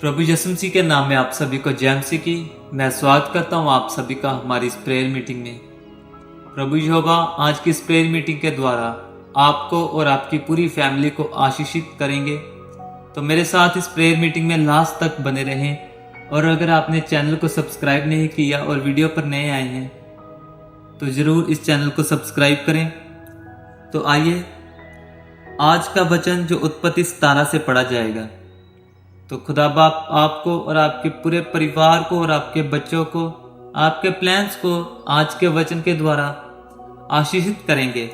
प्रभु यीशु मसीह के नाम में आप सभी को जय मसीह की। मैं स्वागत करता हूं आप सभी का हमारी इस प्रेयर मीटिंग में। प्रभु यहोवा आज की इस प्रेयर मीटिंग के द्वारा आपको और आपकी पूरी फैमिली को आशीषित करेंगे। तो मेरे साथ इस प्रेयर मीटिंग में लास्ट तक बने रहें। और अगर आपने चैनल को सब्सक्राइब नहीं किया और वीडियो पर नए आए हैं तो ज़रूर इस चैनल को सब्सक्राइब करें। तो आइए आज का वचन जो उत्पत्ति 17 से पढ़ा जाएगा। तो खुदा बाप आपको और आपके पूरे परिवार को और आपके बच्चों को, आपके प्लान्स को आज के वचन के द्वारा आशीषित करेंगे।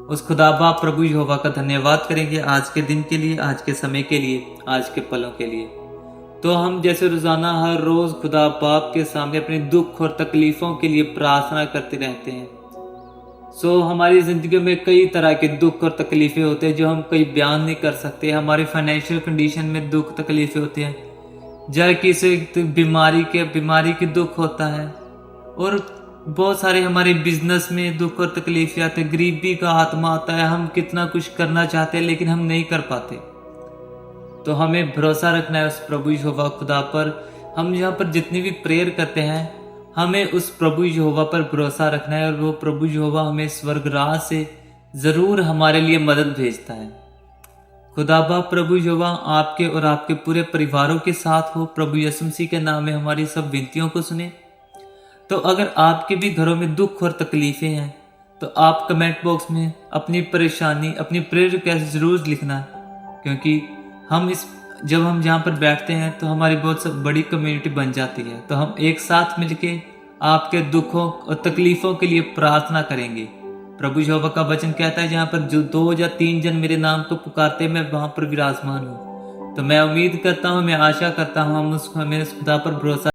उस खुदा बाप प्रभु यहोवा का धन्यवाद करेंगे आज के दिन के लिए, आज के समय के लिए, आज के पलों के लिए। तो हम जैसे रोजाना हर रोज खुदा बाप के सामने अपने दुख और तकलीफों के लिए प्रार्थना करते रहते हैं। हमारी ज़िंदगी में कई तरह के दुख और तकलीफ़ें होते हैं जो हम कहीं बयान नहीं कर सकते। हमारी फाइनेंशियल कंडीशन में दुख तकलीफ़ें होती हैं, जरा किसी बीमारी की दुख होता है, और बहुत सारे हमारे बिजनेस में दुख और तकलीफ़ें आते हैं। गरीबी का आत्मा आता है, हम कितना कुछ करना चाहते हैं लेकिन हम नहीं कर पाते। तो हमें भरोसा रखना है उस प्रभु यहोवा खुदा पर। हम यहाँ पर जितनी भी प्रेयर करते हैं हमें उस प्रभु यहोवा पर भरोसा रखना है, और वो प्रभु यहोवा हमें स्वर्गराज से ज़रूर हमारे लिए मदद भेजता है। खुदा बाप प्रभु यहोवा आपके और आपके पूरे परिवारों के साथ हो। प्रभु यीशु मसीह के नाम में हमारी सब विनतियों को सुने। तो अगर आपके भी घरों में दुख और तकलीफ़ें हैं तो आप कमेंट बॉक्स में अपनी परेशानी, अपनी प्रेयर रिक्वेस्ट ज़रूर लिखना, क्योंकि जब हम यहाँ पर बैठते हैं तो हमारी बहुत सब बड़ी कम्युनिटी बन जाती है। तो हम एक साथ मिलके आपके दुखों और तकलीफ़ों के लिए प्रार्थना करेंगे। प्रभु यहोवा का वचन कहता है जहाँ पर जो 2 या 3 जन मेरे नाम को पुकारते मैं वहाँ पर विराजमान हूँ। तो मैं उम्मीद करता हूँ, मैं आशा करता हूँ हमें उस खुदा पर भरोसा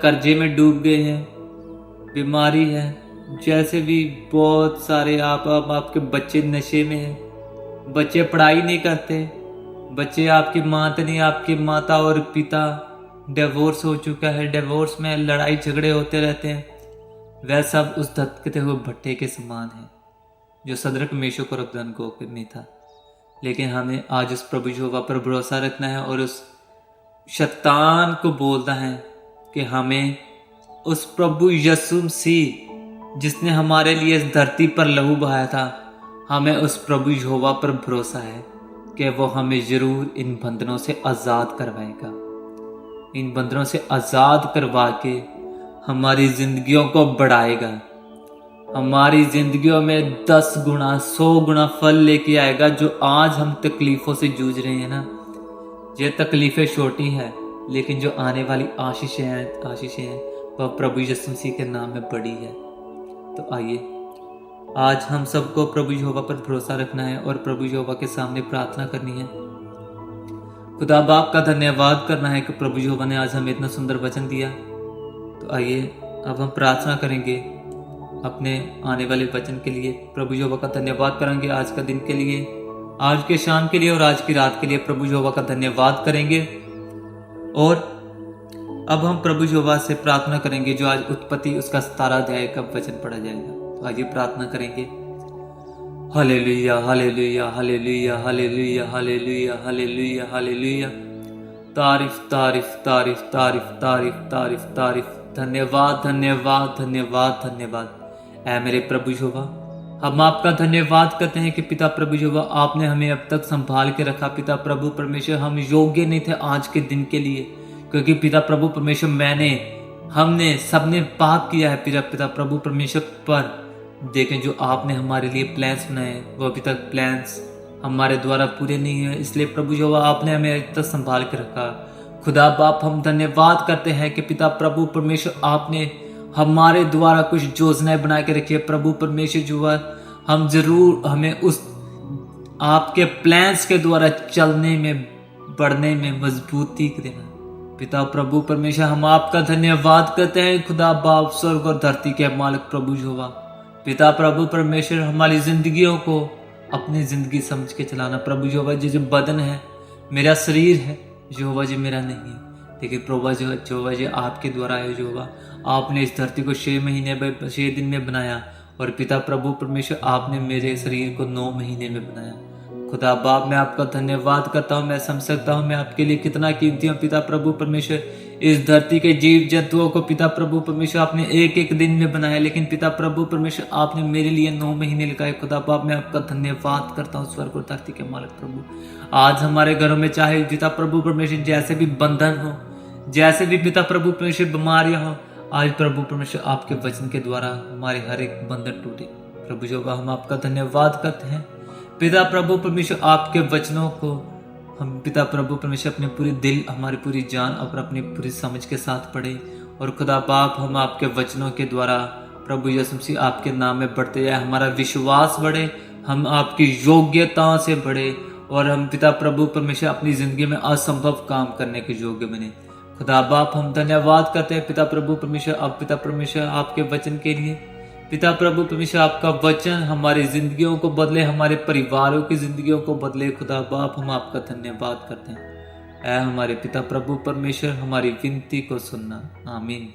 कर्जे में डूब गए हैं, बीमारी है, जैसे भी बहुत सारे आपके बच्चे नशे में हैं, बच्चे पढ़ाई नहीं करते, बच्चे आपकी माता नहीं, आपकी माता और पिता डिवोर्स हो चुका है, डिवोर्स में लड़ाई झगड़े होते रहते हैं, वह सब उस धधकते हुए भट्टे के समान है जो सदरक मेशक और अबेदनगो में था। लेकिन हमें आज उस प्रभु यहोवा पर भरोसा रखना है और उस शैतान को बोलना है कि हमें उस प्रभु यीशु मसीह जिसने हमारे लिए इस धरती पर लहू बहाया था, हमें उस प्रभु यहोवा पर भरोसा है कि वो हमें जरूर इन बंधनों से आज़ाद करवाएगा। इन बंधनों से आज़ाद करवा के हमारी जिंदगियों को बढ़ाएगा, हमारी जिंदगियों में 10 गुना 100 गुना फल लेके आएगा। जो आज हम तकलीफों से जूझ रहे हैं ना, ये तकलीफें छोटी हैं, लेकिन जो आने वाली आशीषें हैं वह प्रभु यीशु मसीह के नाम में बड़ी है। तो आइए आज हम सबको प्रभु यहोवा पर भरोसा रखना है और प्रभु यहोवा के सामने प्रार्थना करनी है। खुदा बाप का धन्यवाद करना है कि प्रभु यहोवा ने आज हमें इतना सुंदर वचन दिया। तो आइए अब हम प्रार्थना करेंगे अपने आने वाले वचन के लिए। प्रभु यहोवा का धन्यवाद करेंगे आज का दिन के लिए, आज के शाम के लिए और आज की रात के लिए। प्रभु यहोवा का धन्यवाद करेंगे और अब हम प्रभु यहोवा से प्रार्थना करेंगे जो आज उत्पत्ति उसका 17 अध्याय का वचन पढ़ा जाएगा। तो आइए प्रार्थना करेंगे। Hallelujah hallelujah hallelujah hallelujah hallelujah hallelujah hallelujah. तारीफ तारीफ तारीफ तारीफ तारीफ तारीफ तारीफ। धन्यवाद धन्यवाद धन्यवाद धन्यवाद। ऐ मेरे प्रभु यहोवा, हम आपका धन्यवाद करते हैं कि पिता प्रभु यहोवा आपने हमें अब तक संभाल के रखा। पिता प्रभु परमेश्वर, हम योग्य नहीं थे आज के दिन के लिए, क्योंकि पिता प्रभु परमेश्वर हमने सबने पाप किया है। पिता प्रभु परमेश्वर पर देखें जो आपने हमारे लिए प्लान्स बनाए वो अभी तक प्लान्स हमारे द्वारा पूरे नहीं है, इसलिए प्रभु यहोवा आपने हमें अब तक संभाल के रखा। खुदा बाप, हम धन्यवाद करते हैं कि पिता प्रभु परमेश्वर आपने हमारे द्वारा कुछ योजनाएं बना के रखी है। प्रभु परमेश्वर जो है, हम जरूर हमें उस आपके प्लान्स के द्वारा चलने में बढ़ने में मजबूती देना। पिता प्रभु परमेश्वर, हम आपका धन्यवाद करते हैं। खुदा बाप, स्वर्ग और धरती के मालिक प्रभु यहोवा, पिता प्रभु परमेश्वर, हमारी जिंदगियों को अपनी जिंदगी समझ के चलाना। प्रभु यहोवा जी, जो बदन है, मेरा शरीर है यहोवा जी, मेरा नहीं है, लेकिन प्रभु यहोवा जी आपके द्वारा है। यहोवा, आपने इस धरती को 6 दिन में बनाया और पिता प्रभु परमेश्वर आपने मेरे शरीर को 9 महीने में बनाया। खुदा बाप, मैं आपका धन्यवाद करता हूँ। मैं समझ सकता हूँ मैं आपके लिए कितना कीमती हूँ। पिता प्रभु परमेश्वर, इस धरती के जीव जंतुओं को पिता प्रभु परमेश्वर आपने एक दिन में बनाया, लेकिन पिता प्रभु परमेश्वर आपने मेरे लिए 9 महीने लगाए। खुदा बाप, मैं आपका धन्यवाद करता हूँ। स्वर्ग और धरती के मालिक प्रभु, आज हमारे घरों में चाहे पिता प्रभु परमेश्वर जैसे भी बंधन हो, जैसे भी पिता प्रभु परमेश्वर बीमारियां हो, आज प्रभु परमेश्वर आपके वचन के द्वारा हमारे हर एक बंधन टूटे। प्रभु यहोवा, हम आपका धन्यवाद करते हैं। पिता प्रभु परमेश्वर, आपके वचनों को हम पिता प्रभु परमेश्वर अपने पूरे दिल, हमारी पूरी जान और अपनी पूरी समझ के साथ पढ़े। और खुदा बाप, हम आपके वचनों के द्वारा प्रभु यीशु मसीह आपके नाम में बढ़ते जाए, हमारा विश्वास बढ़े, हम आपकी योग्यताओं से बढ़े और हम पिता प्रभु परमेश्वर अपनी जिंदगी में असंभव काम करने के योग्य बने। खुदा बाप, हम धन्यवाद करते हैं पिता प्रभु परमेश्वर, अब पिता परमेश्वर आपके वचन के लिए। पिता प्रभु परमेश्वर, आपका वचन हमारी जिंदगियों को बदले, हमारे परिवारों की जिंदगियों को बदले। खुदा बाप, हम आपका धन्यवाद करते हैं। ऐ हमारे पिता प्रभु परमेश्वर, हमारी विनती को सुनना। आमीन।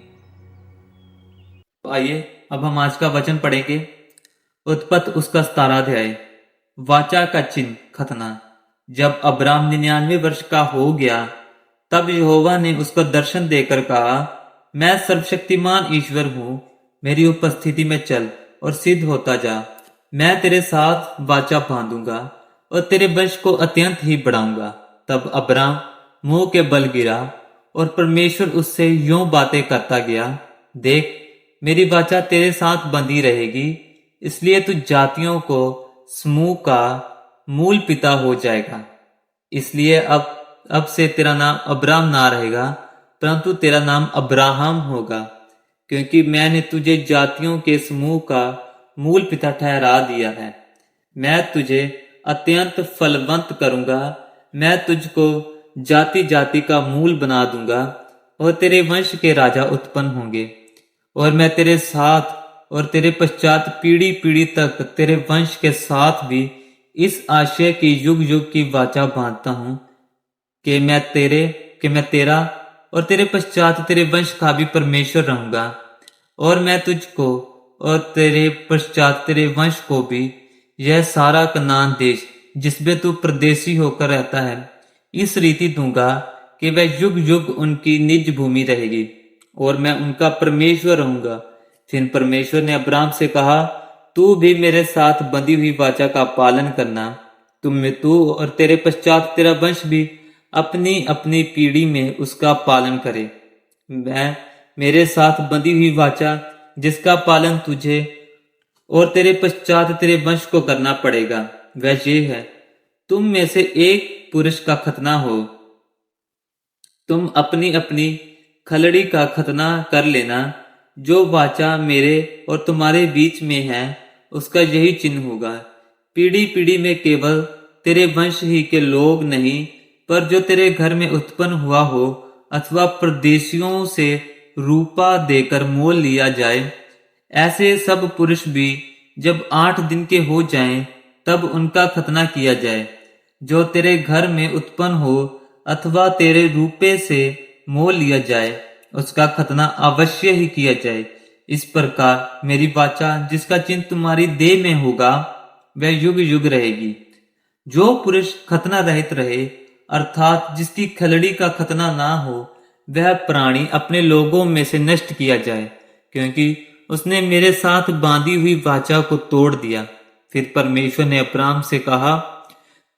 आइए अब हम आज का वचन पढ़ेंगे। उत्पत्ति उसका 17 अध्याय। वाचा का चिन्ह खतना। जब अब्राम 99 वर्ष का हो गया, तब यहोवा ने उसको दर्शन देकर कहा, मैं सर्वशक्तिमान ईश्वर हूँ, मेरी उपस्थिति में चल और सिद्ध होता जा। मैं तेरे साथ वाचा बांधूंगा और तेरे वंश को अत्यंत ही बढ़ाऊंगा। तब अब्राम मुंह के बल गिरा और परमेश्वर उससे यूं बातें करता गया, देख, मेरी वाचा तेरे साथ बंधी रहेगी, इसलिए तू जातियों को समूह का मूल पिता हो जाएगा। इसलिए अब से तेरा नाम अब्राम ना रहेगा, परंतु तेरा नाम अब्राहम होगा, क्योंकि मैंने तुझे जातियों के समूह का मूल पिता ठहरा दिया है। मैं तुझे अत्यंत फलवंत करूंगा, मैं तुझको जाति जाति का मूल बना दूंगा, और तेरे वंश के राजा उत्पन्न होंगे। और मैं तेरे साथ और तेरे पश्चात पीढ़ी पीढ़ी तक तेरे वंश के साथ भी इस आशय की युग युग की वाचा बांधता हूं कि मैं तेरा और तेरे पश्चात तेरे वंश का भी परमेश्वर रहूंगा। और मैं तुझको और तेरे पश्चात तेरे वंश को भी यह सारा कनान देश जिसमें तू परदेसी होकर रहता है इस रीति दूंगा कि वह युग युग उनकी निज भूमि रहेगी और मैं उनका परमेश्वर रहूंगा। फिर परमेश्वर ने अब्राहम से कहा, तू भी मेरे साथ बंधी हुई वाचा का पालन करना। तू और तेरे पश्चात तेरा वंश भी अपनी अपनी पीढ़ी में उसका पालन करे। मैं मेरे साथ बंधी हुई वाचा जिसका पालन तुझे और तेरे पश्चात तेरे वंश को करना पड़ेगा वह ये है, तुम में से एक पुरुष का खतना हो। तुम अपनी अपनी खलड़ी का खतना कर लेना। जो वाचा मेरे और तुम्हारे बीच में है उसका यही चिन्ह होगा। पीढ़ी पीढ़ी में केवल तेरे वंश ही के लोग नहीं, पर जो तेरे घर में उत्पन्न हुआ हो अथवा परदेशियों से रूपा देकर मोल लिया जाए, ऐसे सब पुरुष भी जब 8 दिन के हो जाएं, तब उनका खतना किया जाए। जो तेरे घर में उत्पन्न हो अथवा तेरे रूपे से मोल लिया जाए, उसका खतना अवश्य ही किया जाए। इस प्रकार मेरी वाचा जिसका चिन्ह तुम्हारी देह में होगा वह युग युग रहेगी। जो पुरुष खतना रहित रहे अर्थात जिसकी खलड़ी का खतना ना हो, वह प्राणी अपने लोगों में से नष्ट किया जाए, क्योंकि उसने मेरे साथ बांधी हुई वाचा को तोड़ दिया। फिर परमेश्वर ने अब्राहम से कहा,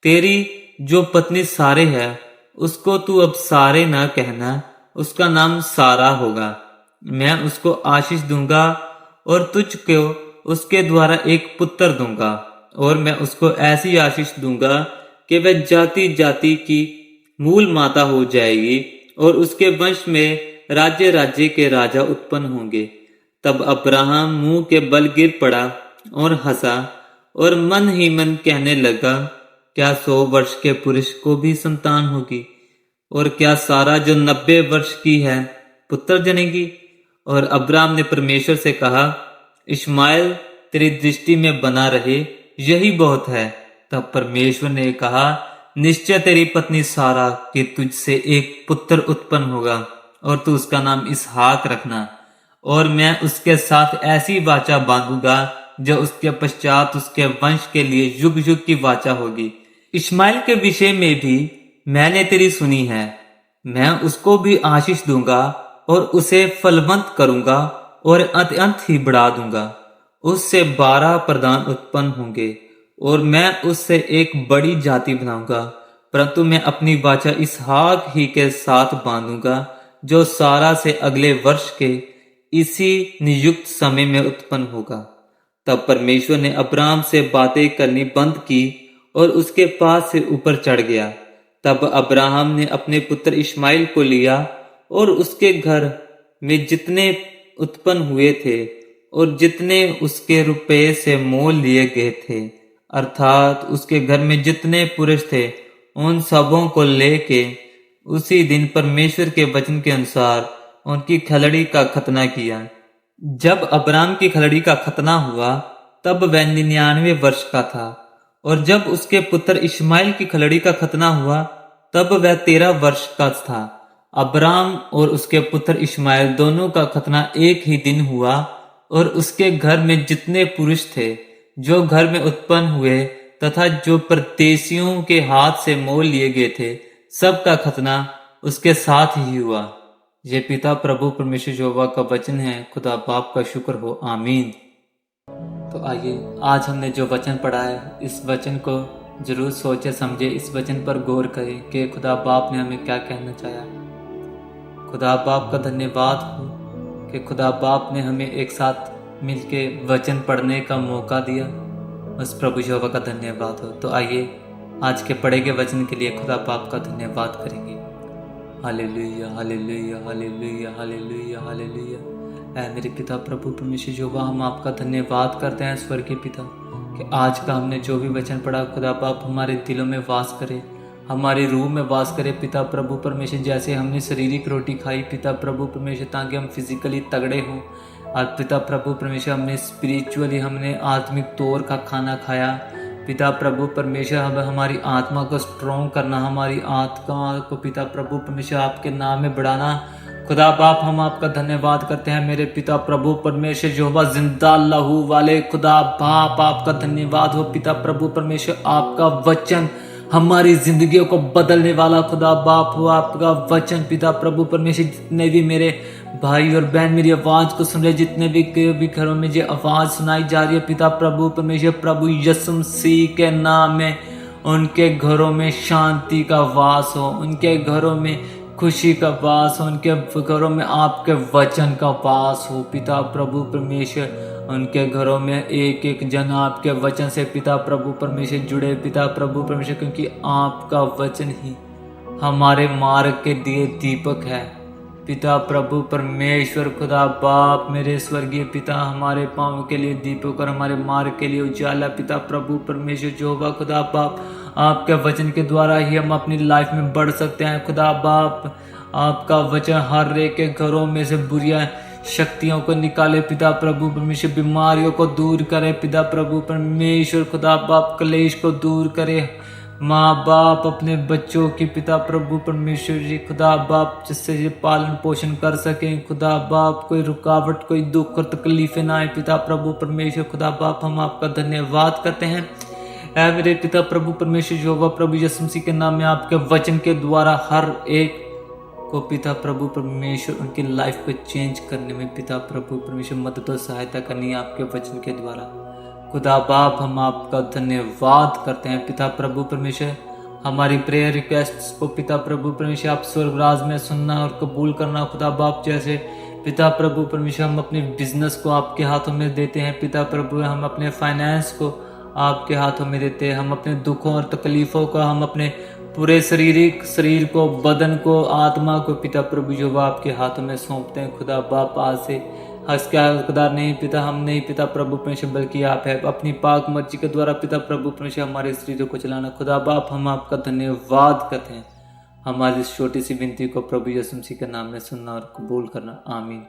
तेरी जो पत्नी सारे है उसको तू अब सारे ना कहना, उसका नाम सारा होगा। मैं उसको आशीष दूंगा और तुझको उसके द्वारा एक पुत्र दूंगा। और मैं उसको ऐसी आशीष दूंगा कि वह जाति जाति की मूल माता हो जाएगी और उसके वंश में राज्य राज्य के राजा उत्पन्न होंगे। तब अब्राहम मुंह के बल गिर पड़ा और हंसा और मन ही मन कहने लगा, क्या 100 वर्ष के पुरुष को भी संतान होगी? और क्या सारा जो 90 वर्ष की है पुत्र जनेगी? और अब्राहम ने परमेश्वर से कहा, इश्माएल तेरी दृष्टि में बना रहे, यही बहुत है। तब परमेश्वर ने कहा, निश्चय तेरी पत्नी सारा कि तुझसे एक पुत्र उत्पन्न होगा और तू उसका नाम इसहाक रखना। और मैं उसके साथ ऐसी वाचा बांधूंगा जो उसके पश्चात उसके वंश के लिए युग युग की वाचा होगी। इश्माएल के विषय में भी मैंने तेरी सुनी है। मैं उसको भी आशीष दूंगा और उसे फलवंत करूंगा और अत्यंत ही बढ़ा दूंगा। उससे 12 प्रधान उत्पन्न होंगे और मैं उससे एक बड़ी जाति बनाऊंगा। परंतु मैं अपनी वाचा इसहाक ही के साथ बांधूंगा जो सारा से अगले वर्ष के इसी नियुक्त समय में उत्पन्न होगा। तब परमेश्वर ने अब्राहम से बातें करनी बंद की और उसके पास से ऊपर चढ़ गया। तब अब्राहम ने अपने पुत्र इश्माइल को लिया और उसके घर में जितने उत्पन्न हुए थे और जितने उसके रुपये से मोल लिए गए थे, अर्थात उसके घर में जितने पुरुष थे, उन सबों को लेके उसी दिन परमेश्वर के वचन के अनुसार उनकी खलड़ी का खतना किया। जब अब्राहम की खलड़ी का खतना हुआ तब वह 99 वर्ष का था। और जब उसके पुत्र इश्माइल की खलड़ी का खतना हुआ तब वह 13 वर्ष का था। अब्राहम और उसके पुत्र इश्माइल दोनों का खतना एक ही दिन हुआ और उसके घर में जितने पुरुष थे जो घर में उत्पन्न हुए तथा जो परदेशियों के हाथ से मोल लिए गए थे, सब का खतना उसके साथ ही हुआ। ये पिता प्रभु परमेश्वर यहोवा का वचन है। खुदा बाप का शुक्र हो, आमीन। तो आइए, आज हमने जो वचन पढ़ा है इस वचन को जरूर सोचे समझे, इस वचन पर गौर करें कि खुदा बाप ने हमें क्या कहना चाहा। खुदा बाप का धन्यवाद हो कि खुदा बाप ने हमें एक साथ मिलके वचन पढ़ने का मौका दिया। उस प्रभु यहोवा का धन्यवाद हो। तो आइए, आज के पढ़े गए वचन के लिए खुदा बाप का धन्यवाद करेंगे। Hallelujah, hallelujah, hallelujah, hallelujah, hallelujah. ऐ मेरे पिता प्रभु परमेश्वर यहोवा, हम आपका धन्यवाद करते हैं स्वर्गीय पिता कि आज का हमने जो भी वचन पढ़ा खुदा बाप हमारे दिलों में वास करे, हमारे रूह में वास करे पिता प्रभु परमेश्वर। जैसे हमने शारीरिक रोटी खाई पिता प्रभु परमेश्वर ताकि हम फिजिकली तगड़े हों, और पिता प्रभु परमेश्वर हमने स्पिरिचुअली हमने आत्मिक तौर का खाना खाया पिता प्रभु परमेश्वर। हमारी आत्मा को स्ट्रॉन्ग करना, हमारी आत्मा को पिता प्रभु परमेश्वर आपके नाम में बढ़ाना। खुदा बाप हम आपका धन्यवाद करते हैं मेरे पिता प्रभु परमेश्वर। यहोवा जिंदा लहू वाले खुदा बाप आपका धन्यवाद हो पिता प्रभु परमेश्वर। आपका वचन हमारी जिंदगियों को बदलने वाला खुदा बाप हो आपका वचन पिता प्रभु परमेश्वर। जितने भी मेरे भाई और बहन मेरी आवाज को सुन रहे, जितने भी घरों में जो आवाज सुनाई जा रही है पिता प्रभु परमेश्वर, प्रभु यीशु मसीह के नाम में उनके घरों में शांति का वास हो, उनके घरों में खुशी का वास हो, उनके घरों में आपके वचन का वास हो पिता प्रभु परमेश्वर। उनके घरों में एक एक जन आपके वचन से पिता प्रभु परमेश्वर जुड़े पिता प्रभु परमेश्वर, क्योंकि आपका वचन ही हमारे मार्ग के दिए दीपक है पिता प्रभु परमेश्वर। खुदा बाप मेरे स्वर्गीय पिता, हमारे पाँव के लिए दीपक और हमारे मार्ग के लिए उजाला पिता प्रभु परमेश्वर। यहोवा खुदा बाप आपके वचन के द्वारा ही हम अपनी लाइफ में बढ़ सकते हैं खुदा बाप। आपका वचन हर एक के घरों में से बुरियां शक्तियों को निकाले पिता प्रभु परमेश्वर, बीमारियों को दूर करे पिता प्रभु परमेश्वर। खुदा बाप कलेश को दूर करे, माँ बाप अपने बच्चों की पिता प्रभु परमेश्वर जी खुदा बाप जिससे ये पालन पोषण कर सकें खुदा बाप। कोई रुकावट कोई दुख और तकलीफें ना आए पिता प्रभु परमेश्वर। खुदा बाप हम आपका धन्यवाद करते हैं ऐ मेरे पिता प्रभु परमेश्वर। यहोवा प्रभु यीशु मसीह के नाम में आपके वचन के द्वारा हर एक को पिता प्रभु परमेश्वर उनकी लाइफ को चेंज करने में पिता प्रभु परमेश्वर मदद और सहायता करनी है आपके वचन के द्वारा खुदा बाप। हम आपका धन्यवाद करते हैं पिता प्रभु परमेश्वर। हमारी प्रेयर रिक्वेस्ट्स को पिता प्रभु परमेश्वर आप स्वर्गराज में सुनना और कबूल करना खुदा बाप। जैसे पिता प्रभु परमेश्वर हम अपने बिजनेस को आपके हाथों में देते हैं पिता प्रभु, हम अपने फाइनेंस को आपके हाथों में देते हैं, हम अपने दुखों और तकलीफों को, हम अपने पूरे शरीर को, बदन को, आत्मा को पिता प्रभु जो आपके हाथों में सौंपते हैं खुदा बाप। आज से हकदार नहीं पिता हम नहीं पिता प्रभु परमेश्वर, बल्कि आप है। अपनी पाक मर्जी के द्वारा पिता प्रभु परमेश्वर हमारे शरीरों को चलाना खुदा बाप। हम आपका धन्यवाद करते हैं। हमारी इस छोटी सी विनती को प्रभु यीशु मसीह के नाम में सुनना और कबूल करना, आमीन।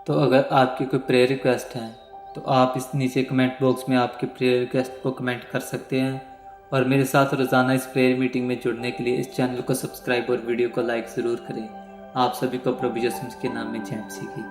तो अगर आपकी कोई प्रेयर रिक्वेस्ट है तो आप इस नीचे कमेंट बॉक्स में आपके प्रेयर रिक्वेस्ट को कमेंट कर सकते हैं। और मेरे साथ रोज़ाना इस प्रेयर मीटिंग में जुड़ने के लिए इस चैनल को सब्सक्राइब और वीडियो को लाइक ज़रूर करें। आप सभी को प्रभु यीशु मसीह के नाम में जय मसीह की।